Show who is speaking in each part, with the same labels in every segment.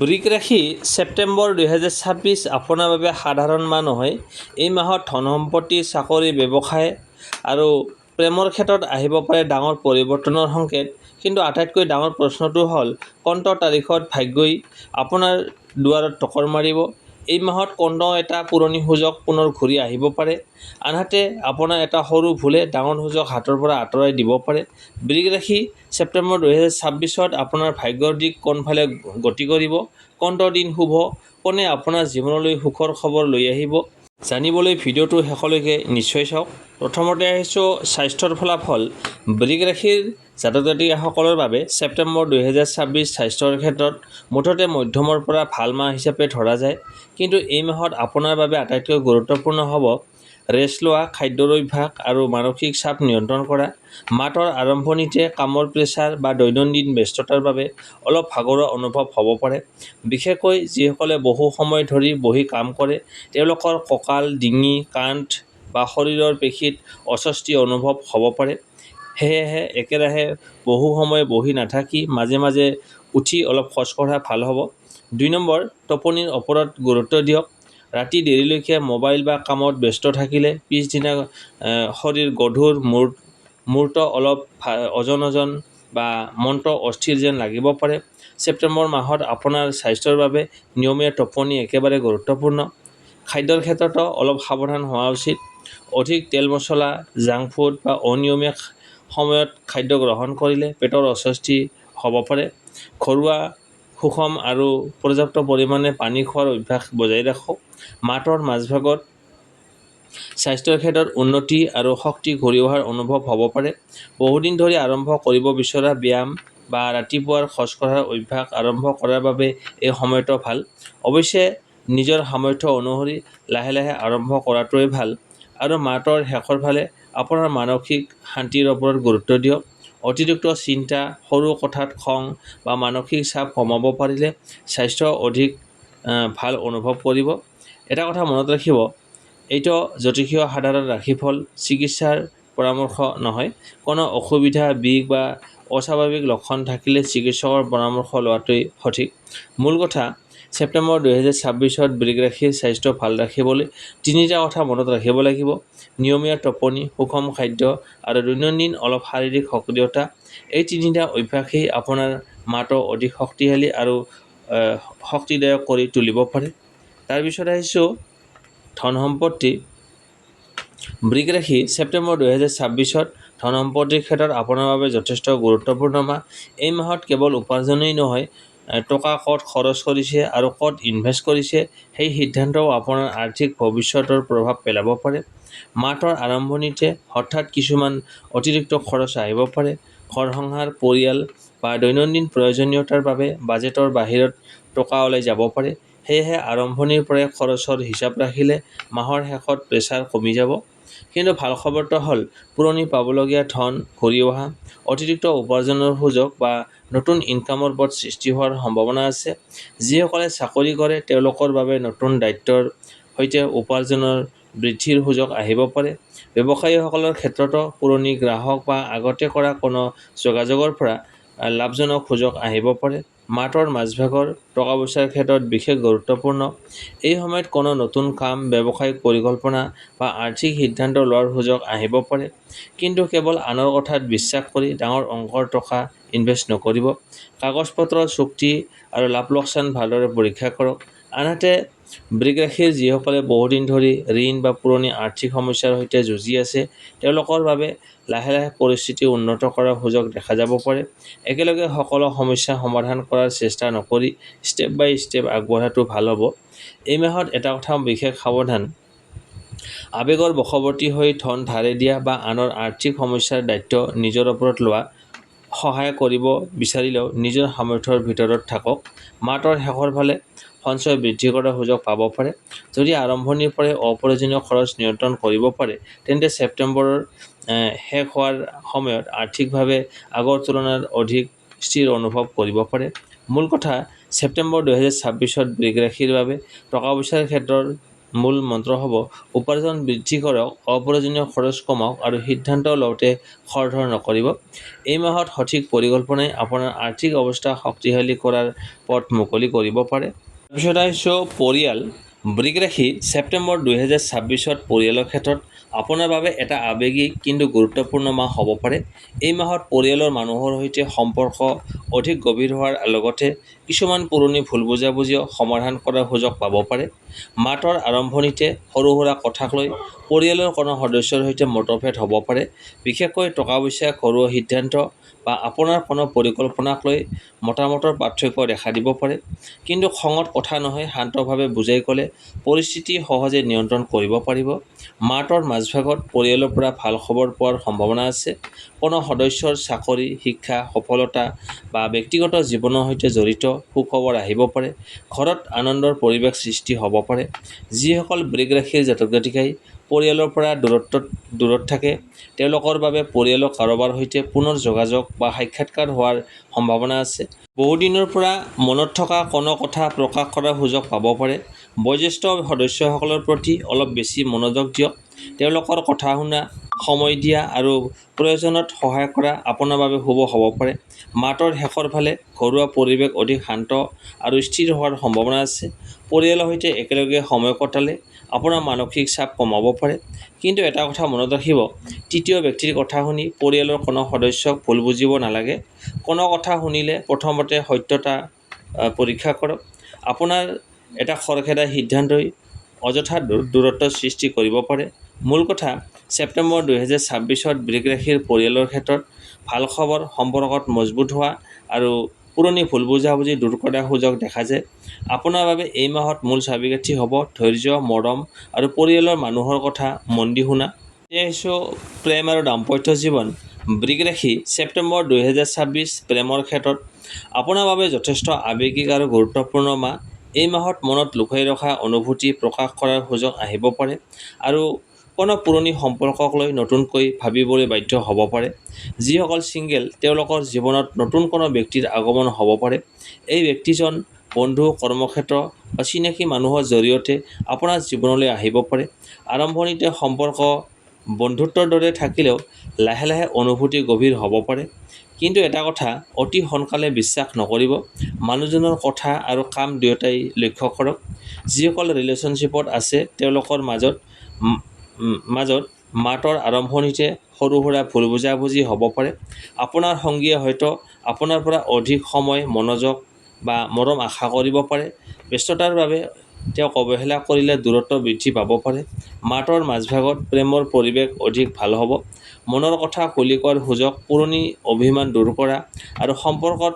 Speaker 1: বৃক ৰাশি ছেপ্টেম্বৰ 2026 আপোনাৰ বাবে সাধাৰণ মাহ নহয়। এই মাহত ধন সম্পত্তি, চাকৰি, ব্যৱসায় আৰু প্ৰেমৰ ক্ষেত্ৰত আহিব পাৰে ডাঙৰ পৰিৱৰ্তনৰ সংকেত। কিন্তু আটাইতকৈ ডাঙৰ প্ৰশ্নটো হ'ল কোনটো তাৰিখত ভাগ্যই আপোনাৰ দুৱাৰত টকৰ মাৰিব। এই মাহত কোনো এটা পুৰণি সুযোগ পুনৰ ঘূৰি আহিব পাৰে, আনহাতে আপোনাৰ এটা সৰু ভুলে ডাঙৰ সুযোগ হাতৰ পৰা আঁতৰাই দিব পাৰে। বৃক ৰাশি ছেপ্টেম্বৰ 2026ত আপোনাৰ ভাগ্যৰ দিশ কোনফালে গতি কৰিব, কোনটো দিন শুভ, কোনে আপোনাৰ জীৱনলৈ সুখৰ খবৰ লৈ আহিব, জানিবলৈ ভিডিঅ'টো শেষলৈকে নিশ্চয় চাওক। প্ৰথমতে আহিছোঁ স্বাস্থ্যৰ ফলাফল। বৃক ৰাশিৰ জাতক জাতিকাসকলৰ বাবে ছেপ্টেম্বৰ 2026 স্বাস্থ্যৰ ক্ষেত্ৰত মুঠতে মধ্যমৰ পৰা ভাল মাহ হিচাপে ধৰা যায়। কিন্তু এই মাহত আপোনাৰ বাবে আটাইতকৈ গুৰুত্বপূৰ্ণ হ'ব ৰেষ্ট লোৱা, খাদ্যৰ অভ্যাস আৰু মানসিক চাপ নিয়ন্ত্ৰণ কৰা। মাহৰ আৰম্ভণিতে কামৰ প্ৰেছাৰ বা দৈনন্দিন ব্যস্ততাৰ বাবে অলপ ভাগৰুৱা অনুভৱ হ'ব পাৰে। বিশেষকৈ যিসকলে বহু সময় ধৰি বহি কাম কৰে, তেওঁলোকৰ কঁকাল, ডিঙি, কান্ধ বা শৰীৰৰ পেশীত অস্বস্তি অনুভৱ হ'ব পাৰে। সেয়েহে একেৰাহে বহু সময় বহি নাথাকি মাজে মাজে উঠি অলপ খোজকঢ়া ভাল হ'ব। 2 নম্বৰ, টোপনিৰ ওপৰত গুৰুত্ব দিয়ক। ৰাতি দেৰিলৈকে মোবাইল বা কামত ব্যস্ত থাকিলে পিছদিনা শৰীৰ গধুৰ, মূৰটো অলপ ওজন বা মনটো অস্থিৰ যেন লাগিব পাৰে। ছেপ্টেম্বৰ মাহত আপোনাৰ স্বাস্থ্যৰ বাবে নিয়মীয়া টোপনি একেবাৰে গুৰুত্বপূৰ্ণ। খাদ্যৰ ক্ষেত্ৰতো অলপ সাৱধান হোৱা উচিত। অধিক তেল মছলা, জাংক ফুড বা অনিয়মীয়া সময়ত খাদ্য গ্ৰহণ কৰিলে পেটৰ অস্বস্তি হ'ব পাৰে। ঘৰুৱা সুষম আৰু পৰ্যাপ্ত পৰিমাণে পানী খোৱাৰ অভ্যাস বজাই ৰাখক। মাহৰ মাজভাগত স্বাস্থ্যৰ ক্ষেত্ৰত উন্নতি আৰু শক্তি ঘূৰি অহাৰ অনুভৱ হ'ব পাৰে। বহুদিন ধৰি আৰম্ভ কৰিব বিচৰা ব্যায়াম বা ৰাতিপুৱাৰ খোজকঢ়াৰ অভ্যাস আৰম্ভ কৰাৰ বাবে এই সময়টো ভাল। অৱশ্যে নিজৰ সামৰ্থ্য অনুসৰি লাহে লাহে আৰম্ভ কৰাটোৱেই ভাল। আৰু মাহৰ শেষৰ ফালে আপোনাৰ মানসিক শান্তিৰ ওপৰত গুৰুত্ব দিয়ক। অতিৰিক্ত চিন্তা, সৰু কথাত খং বা মানসিক চাপ কমাব পাৰিলে স্বাস্থ্য অধিক ভাল অনুভৱ কৰিব। এটা কথা মনত ৰাখিব, এইটো জ্যোতিষীয় সাধাৰণ ৰাশিফল, চিকিৎসাৰ পৰামৰ্শ নহয়। কোনো অসুবিধা, বিষ বা অস্বাভাৱিক লক্ষণ থাকিলে চিকিৎসকৰ পৰামৰ্শ লোৱাটোৱেই সঠিক। মূল কথা, ছেপ্টেম্বৰ 2026ত বৃক ৰাশিৰ স্বাস্থ্য ভাল ৰাখিবলৈ 3টা কথা মনত ৰাখিব লাগিব: নিয়মীয়া টোপনি, সুষম খাদ্য আৰু দৈনন্দিন অলপ শাৰীৰিক সক্ৰিয়তা। এই 3টা অভ্যাসেই আপোনাৰ মাহটো অধিক শক্তিশালী আৰু শক্তিদায়ক কৰি তুলিব পাৰে। তাৰপিছত আহিছোঁ ধন সম্পত্তি। বৃক ৰাশি ছেপ্টেম্বৰ 2026ত ধন সম্পত্তিৰ ক্ষেত্ৰত আপোনাৰ বাবে যথেষ্ট গুৰুত্বপূৰ্ণ মাহ। এই মাহত কেৱল উপাৰ্জনেই নহয়, টকা ক'ত খৰচ কৰিছে আৰু ক'ত ইনভেষ্ট কৰিছে সেই সিদ্ধান্তও আপোনাৰ আৰ্থিক ভৱিষ্যতৰ প্ৰভাৱ পেলাব পাৰে। মাহৰ আৰম্ভণিতে হঠাৎ কিছুমান অতিৰিক্ত খৰচ আহিব পাৰে। ঘৰ সংসাৰ, পৰিয়াল বা দৈনন্দিন প্ৰয়োজনীয়তাৰ বাবে বাজেটৰ বাহিৰত টকা ওলাই যাব পাৰে। সেয়েহে আৰম্ভণিৰ পৰাই খৰচৰ হিচাপ ৰাখিলে মাহৰ শেষত প্ৰেছাৰ কমি যাব। কিন্তু ভাল খবৰটো হ'ল পুৰণি পাবলগীয়া ধন ঘূৰি অহা, অতিৰিক্ত উপাৰ্জনৰ সুযোগ বা নতুন ইনকামৰ পথ সৃষ্টি হোৱাৰ সম্ভাৱনা আছে। যিসকলে চাকৰি কৰে তেওঁলোকৰ বাবে নতুন দায়িত্বৰ সৈতে উপাৰ্জনৰ বৃদ্ধিৰ সুযোগ আহিব পাৰে। ব্যৱসায়ীসকলৰ ক্ষেত্ৰতো পুৰণি গ্ৰাহক বা আগতে কৰা কোনো যোগাযোগৰ পৰা লাভজনক সুযোগ আহিব পাৰে। মাহৰ মাজভাগৰ টকা পইচাৰ ক্ষেত্ৰত বিশেষ গুৰুত্বপূৰ্ণ। এই সময়ত কোনো নতুন কাম, ব্যৱসায়িক পৰিকল্পনা বা আৰ্থিক সিদ্ধান্ত লোৱাৰ সুযোগ আহিব পাৰে। কিন্তু কেৱল আনৰ কথাত বিশ্বাস কৰি ডাঙৰ অংকৰ টকা ইনভেষ্ট নকৰিব। কাগজ-পত্ৰৰ চুক্তি আৰু লাভ লোকচান ভালদৰে পৰীক্ষা কৰক। আনহাতে বৃক ৰাশিৰ যিসকলে বহুদিন ধৰি ঋণ বা পুৰণি আৰ্থিক সমস্যাৰ সৈতে যুঁজি আছে, তেওঁলোকৰ বাবে লাহে লাহে পৰিস্থিতি উন্নত কৰাৰ সুযোগ দেখা যাব পাৰে। একেলগে সকলো সমস্যা সমাধান কৰাৰ চেষ্টা নকৰি ষ্টেপ বাই ষ্টেপ আগবঢ়াটো ভাল হ'ব। এই মাহত এটা কথা বিশেষ সাৱধান: আৱেগৰ বশৱৰ্তী হৈ ধন ধাৰে দিয়া বা আনৰ আৰ্থিক সমস্যাৰ দায়িত্ব নিজৰ ওপৰত লোৱা। সহায় কৰিব বিচাৰিলেও নিজৰ সামৰ্থ্যৰ ভিতৰত থাকক। মাহৰ শেষৰ ফালে সঞ্চয় বৃদ্ধি কৰাৰ সুযোগ পাব পাৰে। যদি আৰম্ভণিৰ পৰাই অপ্ৰয়োজনীয় খৰচ নিয়ন্ত্ৰণ কৰিব পাৰে, তেন্তে ছেপ্টেম্বৰৰ শেষ হোৱাৰ সময়ত আৰ্থিকভাৱে আগৰ তুলনাত অধিক স্থিৰ অনুভৱ কৰিব পাৰে। মূল কথা, ছেপ্টেম্বৰ 2026ত বৃক ৰাশিৰ বাবে টকা পইচাৰ ক্ষেত্ৰৰ মূল মন্ত্ৰ হ'ব উপাৰ্জন বৃদ্ধি কৰক, অপ্ৰয়োজনীয় খৰচ কমাওক আৰু সিদ্ধান্ত লওঁতে খৰধৰ নকৰিব। এই মাহত সঠিক পৰিকল্পনাই আপোনাৰ আৰ্থিক অৱস্থা শক্তিশালী কৰাৰ পথ মুকলি কৰিব পাৰে। তাৰপিছত আহিছোঁ পৰিয়াল। বৃষ ৰাশি ছেপ্টেম্বৰ 2026 পৰিয়ালৰ ক্ষেত্ৰত আপোনাৰ বাবে এটা আৱেগিক কিন্তু গুৰুত্বপূৰ্ণ মাহ হ'ব পাৰে। এই মাহত পৰিয়ালৰ মানুহৰ সৈতে সম্পৰ্ক অধিক গভীৰ হোৱাৰ লগতে কিছুমান পুৰণি ভুল বুজাবুজিও সমাধান কৰাৰ সুযোগ পাব পাৰে। মাহৰ আৰম্ভণিতে সৰু সুৰা কথাক লৈ পৰিয়ালৰ কোনো সদস্যৰ সৈতে মতভেদ হ'ব পাৰে, বিশেষকৈ টকা পইচা, ঘৰুৱা সিদ্ধান্ত বা আপোনাৰ কোনো পৰিকল্পনাক লৈ মতামতৰ পাৰ্থক্য দেখা দিব পাৰে। কিন্তু খঙত কথা নহয়, শান্তভাৱে বুজাই ক'লে পৰিস্থিতি সহজে নিয়ন্ত্ৰণ কৰিব পাৰিব। মাহৰ মাজভাগত পৰিয়ালৰ পৰা ভাল খবৰ পোৱাৰ সম্ভাৱনা আছে। কোনো সদস্যৰ চাকৰি, শিক্ষা, সফলতা বা ব্যক্তিগত জীৱনৰ সৈতে জড়িত সুখবৰ আহিব পাৰে। ঘৰত আনন্দৰ পৰিৱেশ সৃষ্টি হ'ব পাৰে। যিসকল বৃষ ৰাশিৰ জাতক জাতিকাই পৰিয়ালৰ পৰা দূৰত থাকে, তেওঁলোকৰ বাবে পৰিয়ালৰ কাৰোবাৰ সৈতে পুনৰ যোগাযোগ বা সাক্ষাৎকাৰ হোৱাৰ সম্ভাৱনা আছে। বহুদিনৰ পৰা মনত থকা কোনো কথা প্ৰকাশ কৰাৰ সুযোগ পাব পাৰে। বয়োজ্যেষ্ঠ সদস্যসকলৰ প্ৰতি অলপ বেছি মনোযোগ দিয়ক। তেওঁলোকৰ কথা শুনা, সময় দিয়া আৰু প্ৰয়োজনত সহায় কৰা আপোনাৰ বাবে শুভ হ'ব পাৰে। মাহৰ শেষৰ ফালে ঘৰুৱা পৰিৱেশ অধিক শান্ত আৰু স্থিৰ হোৱাৰ সম্ভাৱনা আছে। পৰিয়ালৰ সৈতে একেলগে সময় কটালে আপোনাৰ মানসিক চাপ কমাব পাৰে। কিন্তু এটা কথা মনত ৰাখিব, তৃতীয় ব্যক্তিৰ কথা শুনি পৰিয়ালৰ কোনো সদস্যক ভুল বুজিব নালাগে। কোনো কথা শুনিলে প্ৰথমতে সত্যতা পৰীক্ষা কৰক। আপোনাৰ এটা খৰখেদা সিদ্ধান্তই অযথা দূৰত্বৰ সৃষ্টি কৰিব পাৰে। মূল কথা, ছেপ্টেম্বৰ 2026 বৃষ ৰাশিৰ পৰিয়ালৰ ক্ষেত্ৰত ভাল খবৰ, সম্পৰ্কত মজবুত হোৱা আৰু পুৰণি ভুল বুজাবুজি দূৰ কৰাৰ সুযোগ দেখা যায়। আপোনাৰ বাবে এই মাহত মূল চাবিকাঠি হ'ব ধৈৰ্য, মৰম আৰু পৰিয়ালৰ মানুহৰ কথা মন দি শুনা। এতিয়া আহিছোঁ প্ৰেম আৰু দাম্পত্য জীৱন। বৃষ ৰাশি ছেপ্টেম্বৰ 2026 প্ৰেমৰ ক্ষেত্ৰত আপোনাৰ বাবে যথেষ্ট আৱেগিক আৰু গুৰুত্বপূৰ্ণ মাহ। এই মাহত মনত লুকাই ৰখা অনুভূতি প্ৰকাশ কৰাৰ সুযোগ আহিব পাৰে আৰু কোনো পুৰণি সম্পৰ্কক লৈ নতুনকৈ ভাবিবলৈ বাধ্য হ'ব পাৰে। যিসকল ছিংগেল, তেওঁলোকৰ জীৱনত নতুন কোনো ব্যক্তিৰ আগমন হ'ব পাৰে। এই ব্যক্তিজন বন্ধু, কৰ্মক্ষেত্ৰ বা চিনাকি মানুহৰ জৰিয়তে আপোনাৰ জীৱনলৈ আহিব পাৰে। আৰম্ভণিতে সম্পৰ্ক বন্ধুত্বৰ দৰে থাকিলেও লাহে লাহে অনুভূতি গভীৰ হ'ব পাৰে। কিন্তু এটা কথা, অতি সোনকালে বিশ্বাস নকৰিব। মানুহজনৰ কথা আৰু কাম দুয়োটাই লক্ষ্য কৰক। যিসকল ৰিলেশ্যনশ্বিপত আছে, তেওঁলোকৰ মাজত মাহৰ আৰম্ভণিতে সৰু সুৰা ভুল বুজাবুজি হ'ব পাৰে। আপোনাৰ সঙ্গীয়ে হয়তো আপোনাৰ পৰা অধিক সময়, মনোযোগ বা মৰম আশা কৰিব পাৰে। ব্যস্ততাৰ বাবে তেওঁক অৱহেলা কৰিলে দূৰত্ব বৃদ্ধি পাব পাৰে। মাহৰ মাজভাগত প্ৰেমৰ পৰিৱেশ অধিক ভাল হ'ব। মনৰ কথা খুলি কোৱাৰ সুযোগ, পুৰণি অভিমান দূৰ কৰা আৰু সম্পৰ্কত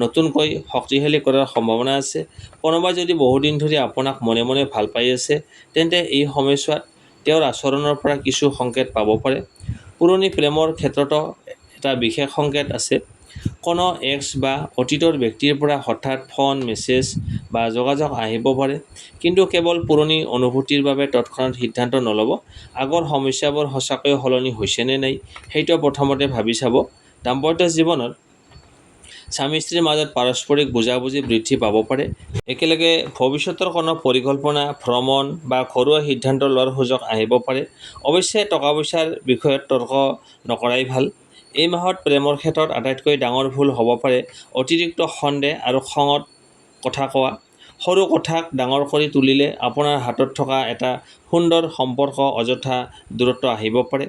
Speaker 1: নতুনকৈ শক্তিশালী কৰাৰ সম্ভাৱনা আছে। কোনোবাই যদি বহুদিন ধৰি আপোনাক মনে মনে ভাল পাই আছে, তেন্তে এই সময়ছোৱাত তেওঁৰ আচৰণৰ পৰা কিছু সংকেত পাব পাৰে। পুৰণি প্ৰেমৰ ক্ষেত্ৰতো এটা বিশেষ সংকেত আছে। কোনো এক্স বা অতীতৰ ব্যক্তিৰ পৰা হঠাৎ ফোন, মেছেজ বা যোগাযোগ আহিব পাৰে। কিন্তু কেৱল পুৰণি অনুভূতিৰ বাবে তৎক্ষণাত সিদ্ধান্ত নল'ব। আগৰ সমস্যাবোৰ সঁচাকৈয়ে সলনি হৈছে নে নাই, সেইটো প্ৰথমতে ভাবি চাব। দাম্পত্য জীৱনত স্বামী স্ত্ৰীৰ মাজত পাৰস্পৰিক বুজাবুজি বৃদ্ধি পাব পাৰে। একেলগে ভৱিষ্যতৰ কোনো পৰিকল্পনা, ভ্ৰমণ বা ঘৰুৱা সিদ্ধান্ত লোৱাৰ সুযোগ আহিব পাৰে। অৱশ্যে টকা পইচাৰ বিষয়ত তৰ্ক নকৰাই ভাল। এই মাহত প্ৰেমৰ ক্ষেত্ৰত আটাইতকৈ ডাঙৰ ভুল হ'ব পাৰে অতিৰিক্ত সন্দেহ আৰু খঙত কথা কোৱা। সৰু কথাক ডাঙৰ কৰি তুলিলে আপোনাৰ হাতত থকা এটা সুন্দৰ সম্পৰ্ক অযথা দূৰত্ব আহিব পাৰে।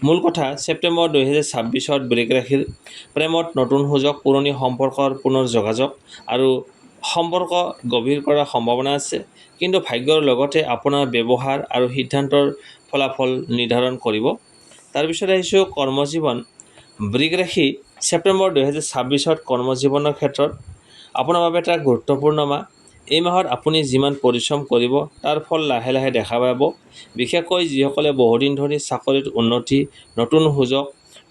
Speaker 1: মূল কথা, ছেপ্টেম্বৰ 2026 বৃষ ৰাশিৰ প্ৰেমত নতুন সুযোগ, পুৰণি সম্পৰ্কৰ পুনৰ যোগাযোগ আৰু সম্পৰ্ক গভীৰ কৰাৰ সম্ভাৱনা আছে। কিন্তু ভাগ্যৰ লগতে আপোনাৰ ব্যৱহাৰ আৰু সিদ্ধান্তৰ ফলাফল নিৰ্ধাৰণ কৰিব। তাৰপিছত আহিছোঁ কৰ্মজীৱন। বৃষ ৰাশি ছেপ্টেম্বৰ 2026 কৰ্মজীৱনৰ ক্ষেত্ৰত আপোনাৰ বাবে এটা গুৰুত্বপূৰ্ণ মাহ। এই মাহত আপুনি যিমান পৰিশ্ৰম কৰিব, তাৰ ফল লাহে লাহে দেখা পাব। বিশেষকৈ যিসকলে বহুদিন ধৰি চাকৰিত উন্নতি, নতুন সুযোগ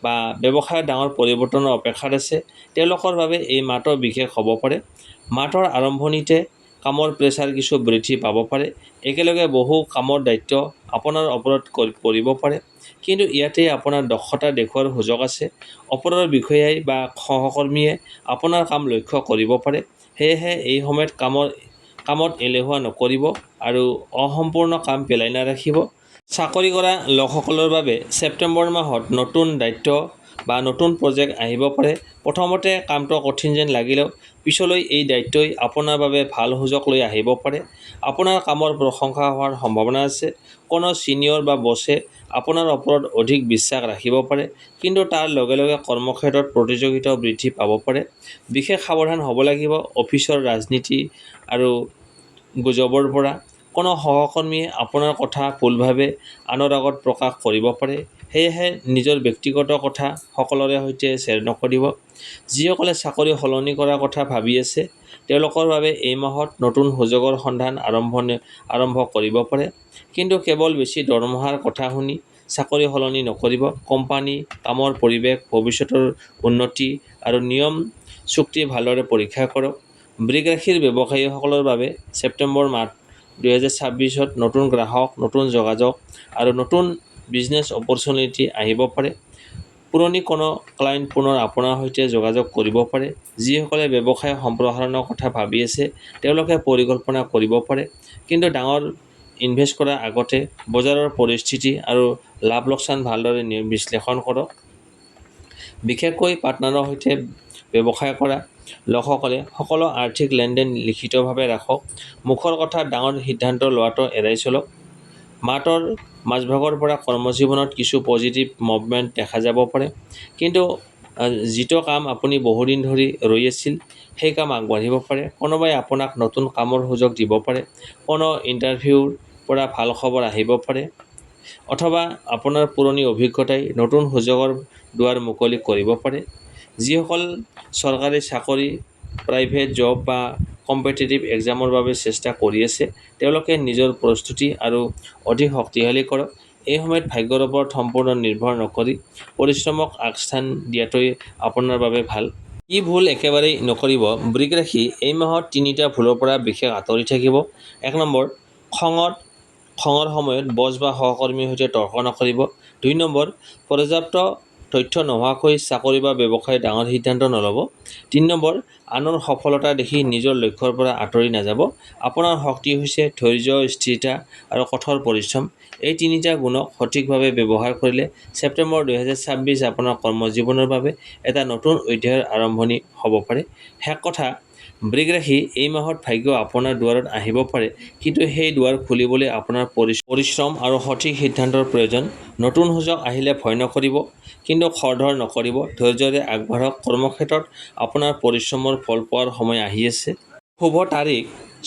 Speaker 1: বা ব্যৱসায়ত ডাঙৰ পৰিৱৰ্তনৰ অপেক্ষাত আছে, তেওঁলোকৰ বাবে এই মাহটো বিশেষ হ'ব পাৰে। মাহৰ আৰম্ভণিতে কামৰ প্ৰেছাৰ কিছু বৃদ্ধি পাব পাৰে। একেলগে বহু কামৰ দায়িত্ব আপোনাৰ ওপৰত পৰিব পাৰে। কিন্তু ইয়াতে আপোনাৰ দক্ষতা দেখুওৱাৰ সুযোগ আছে। ওপৰৰ বিষয়াই বা সহকৰ্মীয়ে আপোনাৰ কাম লক্ষ্য কৰিব পাৰে। সেয়েহে এই সময়ত কামৰ কামত এলেহুৱা নকৰিব আৰু অসম্পূৰ্ণ কাম পেলাই নাৰাখিব। চাকৰি কৰা লোকসকলৰ বাবে ছেপ্টেম্বৰ মাহত নতুন দায়িত্ব বা নতুন প্ৰজেক্ট আহিব পাৰে। প্ৰথমতে কামটো কঠিন যেন লাগিলেও পিছলৈ এই দায়িত্বই আপোনাৰ বাবে ভাল সুযোগ লৈ আহিব পাৰে। আপোনাৰ কামৰ প্ৰশংসা হোৱাৰ সম্ভাৱনা আছে। কোনো ছিনিয়ৰ বা বছে আপোনাৰ ওপৰত অধিক বিশ্বাস ৰাখিব পাৰে, কিন্তু তাৰ লগে লগে কৰ্মক্ষেত্ৰত প্ৰতিযোগিতাও বৃদ্ধি পাব পাৰে। বিশেষ সাৱধান হ'ব লাগিব অফিচৰ ৰাজনীতি আৰু গুজবৰ পৰা। কোনো সহকৰ্মীয়ে আপোনাৰ কথা ভুলভাৱে আনৰ আগত প্ৰকাশ কৰিব পাৰে। সেয়েহে নিজৰ ব্যক্তিগত কথা সকলোৰে সৈতে শ্বেয়াৰ নকৰিব। যিসকলে চাকৰি সলনি কৰাৰ কথা ভাবি আছে তেওঁলোকৰ বাবে এই মাহত নতুন সুযোগৰ সন্ধান আৰম্ভ কৰিব পাৰে। কিন্তু কেৱল বেছি দৰমহাৰ কথা শুনি চাকৰি সলনি নকৰিব। কোম্পানী, কামৰ পৰিৱেশ, ভৱিষ্যতৰ উন্নতি আৰু নিয়ম চুক্তি ভালদৰে পৰীক্ষা কৰক। বৃষ ৰাশিৰ ব্যৱসায়ীসকলৰ বাবে ছেপ্টেম্বৰ মাহ 2026ত নতুন গ্ৰাহক, নতুন যোগাযোগ আৰু নতুন বিজনেছ অপৰচুনিটি আহিব পাৰে। পুৰণি কোনো ক্লায়েণ্ট পুনৰ আপোনাৰ সৈতে যোগাযোগ কৰিব পাৰে। যিসকলে ব্যৱসায় সম্প্ৰসাৰণৰ কথা ভাবি আছে তেওঁলোকে পৰিকল্পনা কৰিব পাৰে, কিন্তু ডাঙৰ ইনভেষ্ট কৰাৰ আগতে বজাৰৰ পৰিস্থিতি আৰু লাভ লোকচান ভালদৰে বিশ্লেষণ কৰক। বিশেষকৈ পাৰ্টনাৰৰ সৈতে ব্যৱসায় কৰা লোকসকলে সকলো আৰ্থিক লেনদেন লিখিতভাৱে ৰাখক। মুখৰ কথাত ডাঙৰ সিদ্ধান্ত লোৱাটো এৰাই চলক। মাহটোৰ মাজভাগৰ পৰা কৰ্মজীৱনত কিছু পজিটিভ মুভমেণ্ট দেখা যাব পাৰে, কিন্তু যিটো কাম আপুনি বহুদিন ধৰি ৰৈ আছিল সেই কাম আগবাঢ়িব পাৰে। কোনোবাই আপোনাক নতুন কামৰ সুযোগ দিব পাৰে। কোনো ইণ্টাৰভিউৰ পৰা ভাল খবৰ আহিব পাৰে, অথবা আপোনাৰ পুৰণি অভিজ্ঞতাই নতুন সুযোগৰ দুৱাৰ মুকলি কৰিব পাৰে। যিসকল চৰকাৰী চাকৰি, প্ৰাইভেট জব বা কম্পিটিটিভ এক্সামৰ বাবে চেষ্টা কৰি আছে তেওঁলোকে নিজৰ প্ৰস্তুতি আৰু অধিক শক্তিশালী কৰক। এই সময়ত ভাগ্যৰ ওপৰত সম্পূৰ্ণ নিৰ্ভৰ নকৰি পৰিশ্ৰমক আগস্থান দিয়াটোৱে আপোনাৰ বাবে ভাল। কি ভুল একেবাৰেই নকৰিব? বৃষ ৰাশি এই মাহত 3টা ভুলৰ পৰা বিশেষ আঁতৰি থাকিব। 1 নম্বৰ, খঙৰ সময়ত বছ বা সহকৰ্মীৰ সৈতে তৰ্ক নকৰিব। 2 নম্বৰ, পৰ্যাপ্ত তথ্য নোহোৱাকৈ চাকৰি বা ব্যৱসায়ৰ ডাঙৰ সিদ্ধান্ত নল'ব। 3 নম্বৰ, আনৰ সফলতা দেখি নিজৰ লক্ষ্যৰ পৰা আঁতৰি নাযাব। আপোনাৰ শক্তি হৈছে ধৈৰ্য, স্থিৰতা আৰু কঠোৰ পৰিশ্ৰম। এই 3টা গুণক সঠিকভাৱে ব্যৱহাৰ কৰিলে ছেপ্টেম্বৰ 2026 আপোনাৰ কৰ্মজীৱনৰ বাবে এটা নতুন অধ্যায়ৰ আৰম্ভণি হ'ব পাৰে। শেষ কথা, বৃষ ৰাশি এই মাহত ভাগ্য আপোনাৰ দুৱাৰত আহিব পাৰে, কিন্তু সেই দুৱাৰ খুলিবলৈ আপোনাৰ পৰিশ্ৰম আৰু সঠিক সিদ্ধান্তৰ প্ৰয়োজন। নতুন সুযোগ আহিলে ভয় নকৰিব, কিন্তু খৰধৰ নকৰিব। ধৈৰ্য্যৰে আগবাঢ়ক। কৰ্মক্ষেত্ৰত আপোনাৰ পৰিশ্ৰমৰ ফল পোৱাৰ সময় আহি আছে। শুভ তাৰিখ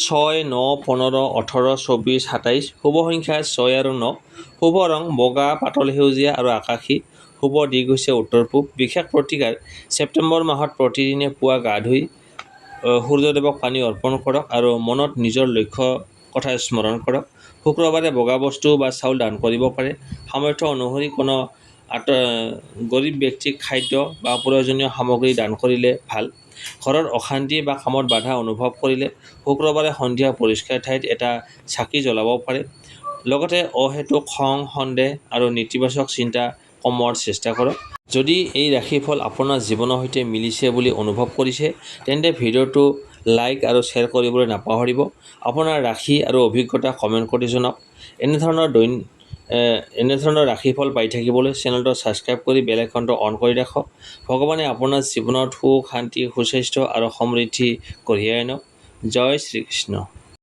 Speaker 1: 6, 9, 15, 18, 24, 27। শুভ সংখ্যা 6 আৰু 9। শুভ ৰং বগা, পাতল সেউজীয়া আৰু আকাশী। শুভ দিশ হৈছে উত্তৰ-পূব। বিশেষ প্ৰতিকাৰ, ছেপ্টেম্বৰ মাহত প্ৰতিদিনে পুৱা গা ধুই সূৰ্যদেৱক পানী অৰ্পণ কৰক আৰু মনত নিজৰ লক্ষ্যৰ কথা স্মৰণ কৰক। শুক্ৰবাৰে বগা বস্তু বা চাউল দান কৰিব পাৰে। সামৰ্থ্য অনুসৰি কোনো গৰীব ব্যক্তিক খাদ্য বা প্ৰয়োজনীয় সামগ্ৰী দান কৰিলে ভাল। ঘৰত অশান্তি বা কামত বাধা অনুভৱ কৰিলে শুক্ৰবাৰে সন্ধিয়া পৰিষ্কাৰ ঠাইত এটা চাকি জ্বলাব পাৰে। লগতে অহেতুক খং, সন্দেহ আৰু নেতিবাচক চিন্তা কমোৱাৰ চেষ্টা কৰক। যদি এই ৰাশিফল আপোনাৰ জীৱনৰ সৈতে মিলিছে বুলি অনুভৱ কৰিছে তেন্তে ভিডিঅ'টো লাইক আৰু শ্বেয়াৰ কৰিবলৈ নাপাহৰিব। আপোনাৰ ৰাশি আৰু অভিজ্ঞতা কমেণ্ট কৰি জনাওক। এনেধৰণৰ ৰাশিফল পাই থাকিবলৈ চেনেলটো ছাবস্ক্ৰাইব কৰি বেল আইকনটো অন কৰি ৰাখক। ভগৱানে আপোনাৰ জীৱনত সুখ, শান্তি, সুস্বাস্থ্য আৰু সমৃদ্ধি কঢ়িয়াই আনক। জয় শ্ৰীকৃষ্ণ।